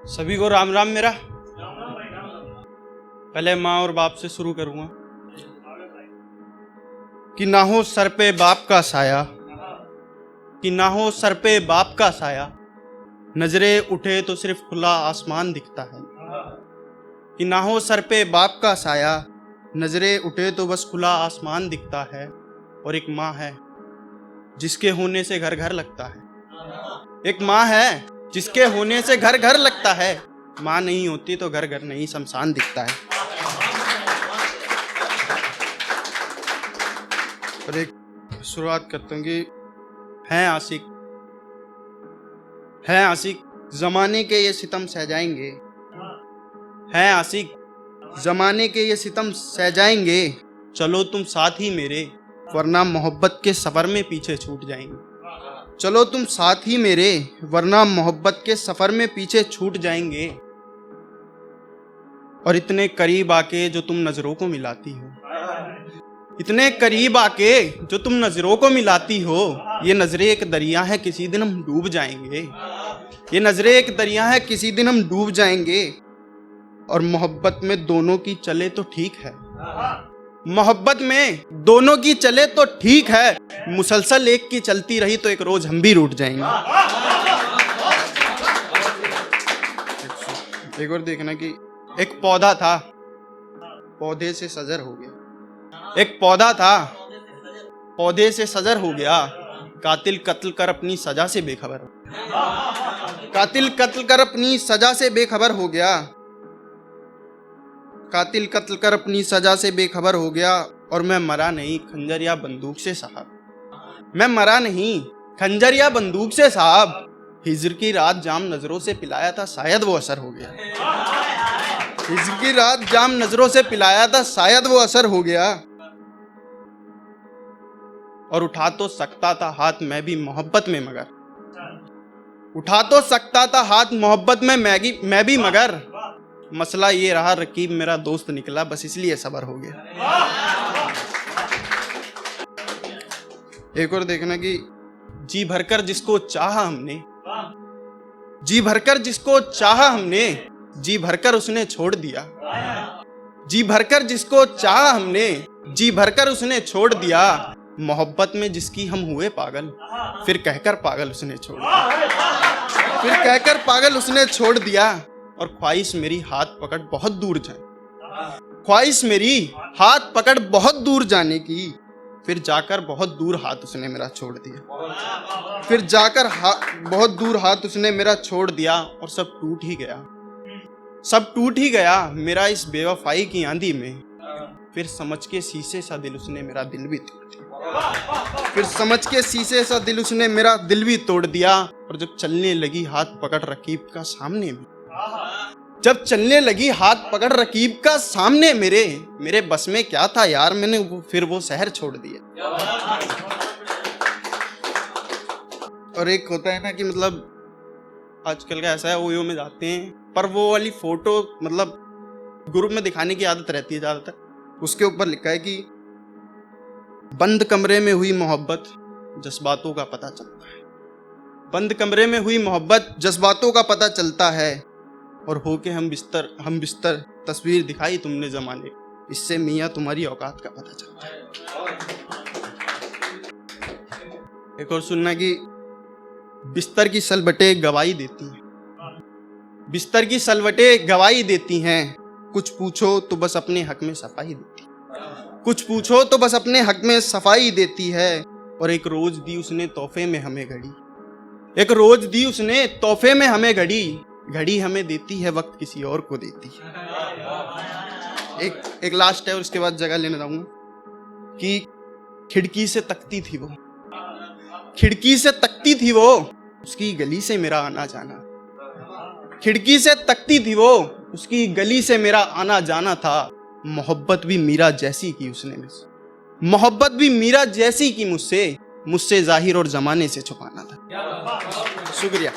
सभी को राम राम। मेरा पहले माँ और बाप से शुरू करूंगा कि ना हो सर पे बाप का साया, कि ना हो सर पे बाप का साया, नजरें उठे तो सिर्फ खुला आसमान दिखता है। कि ना हो सर पे बाप का साया, नजरें उठे तो बस खुला आसमान दिखता है। और एक माँ है जिसके होने से घर घर लगता है। एक माँ है जिसके होने से घर घर लगता है। माँ नहीं होती तो घर घर नहीं शमशान दिखता है। और एक शुरुआत करता हूँ कि हैं आशिक जमाने के ये सितम सह जाएंगे। हैं आशिक जमाने के ये सितम सह जाएंगे। चलो तुम साथ ही मेरे, वरना मोहब्बत के सफर में पीछे छूट जाएंगे। चलो तुम साथ ही मेरे, वरना मोहब्बत के सफर में पीछे छूट जाएंगे। और इतने करीब आके जो तुम नजरों को मिलाती हो, इतने करीब आके जो तुम नजरों को मिलाती हो, ये नजरें एक दरिया है, किसी दिन हम डूब जाएंगे। ये नजरें एक दरिया है, किसी दिन हम डूब जाएंगे। और मोहब्बत में दोनों की चले तो ठीक है, मोहब्बत में दोनों की चले तो ठीक है। मुसलसल एक की चलती रही तो एक रोज हम भी रूठ जाएंगे। एक और देखना कि एक पौधा था, पौधे से सजर हो गया। एक पौधा था, पौधे से सजर हो गया। कातिल कत्ल कर अपनी सजा से बेखबर हो गया। कातिल कत्ल कर अपनी सजा से बेखबर हो गया। कातिल कत्ल कर अपनी सजा से बेखबर हो गया। और मैं मरा नहीं खंजर या बंदूक से साहब, मैं मरा नहीं खंजर या बंदूक से साहब। हिज्र की रात जाम नजरों से पिलाया था, शायद वो असर हो गया। हिज्र की रात जाम नजरों से पिलाया था, शायद वो असर हो गया। और उठा तो सकता था हाथ मैं भी मोहब्बत में, मगर उठा तो सकता था हाथ मोहब्बत में मैं भी, मगर मसला ये रहा रकीब मेरा दोस्त निकला, बस इसलिए सबर हो गया। एक और देखना कि जी भरकर जिसको चाहा हमने, जी भरकर जिसको चाहा हमने, जी भरकर उसने छोड़ दिया। जी भरकर जिसको चाहा हमने, जी भरकर उसने छोड़ दिया। मोहब्बत में जिसकी हम हुए पागल, फिर कहकर पागल उसने छोड़ दिया। फिर कहकर पागल उसने छोड़ दिया। और ख्वाहिश मेरी हाथ पकड़ बहुत दूर जाए, ख्वाहिश मेरी हाथ पकड़ बहुत दूर जाने की, फिर जाकर बहुत दूर हाथ उसने मेरा छोड़ दिया। फिर जाकर बहुत दूर हाथ उसने मेरा छोड़ दिया। और सब टूट ही गया, सब टूट ही गया मेरा इस बेवफाई की आंधी में। फिर समझ के शीशे सा दिल उसने मेरा दिल भी तोड़ दिया। फिर समझ के शीशे सा दिल उसने मेरा दिल भी तोड़ दिया। और जब चलने लगी हाथ पकड़ रकीब का सामने में, जब चलने लगी हाथ पकड़ रकीब का सामने, मेरे बस में क्या था यार, मैंने फिर वो शहर छोड़ दिया। और एक होता है ना कि मतलब आजकल का ऐसा है, ओयो में जाते हैं पर वो वाली फोटो मतलब ग्रुप में दिखाने की आदत रहती है ज्यादातर। उसके ऊपर लिखा है कि बंद कमरे में हुई मोहब्बत जज्बातों का पता चलता है। बंद कमरे में हुई मोहब्बत जज्बातों का पता चलता है। और होके हम बिस्तर तस्वीर दिखाई तुमने जमाने, इससे मियाँ तुम्हारी औकात का पता चलता है। एक और सुनना कि बिस्तर की सलवटें गवाही देती हैं, बिस्तर की सलवटें गवाही देती हैं। कुछ पूछो तो बस अपने हक में सफाई देती, कुछ पूछो तो बस अपने हक में सफाई देती है। और एक रोज दी उसने तोहफे में हमें घड़ी, एक रोज दी उसने तोहफे में हमें घड़ी, घड़ी हमें देती है वक्त किसी और को देती है। एक लास्ट है और उसके बाद जगह लेने जाऊंगा कि खिड़की से तकती थी वो, खिड़की से तकती थी वो, उसकी गली से मेरा आना जाना। खिड़की से तकती थी वो, उसकी गली से मेरा आना जाना था। मोहब्बत भी मीरा जैसी की उसने मुझसे, मोहब्बत भी मीरा जैसी की मुझसे, मुझसे जाहिर और जमाने से छुपाना था। शुक्रिया।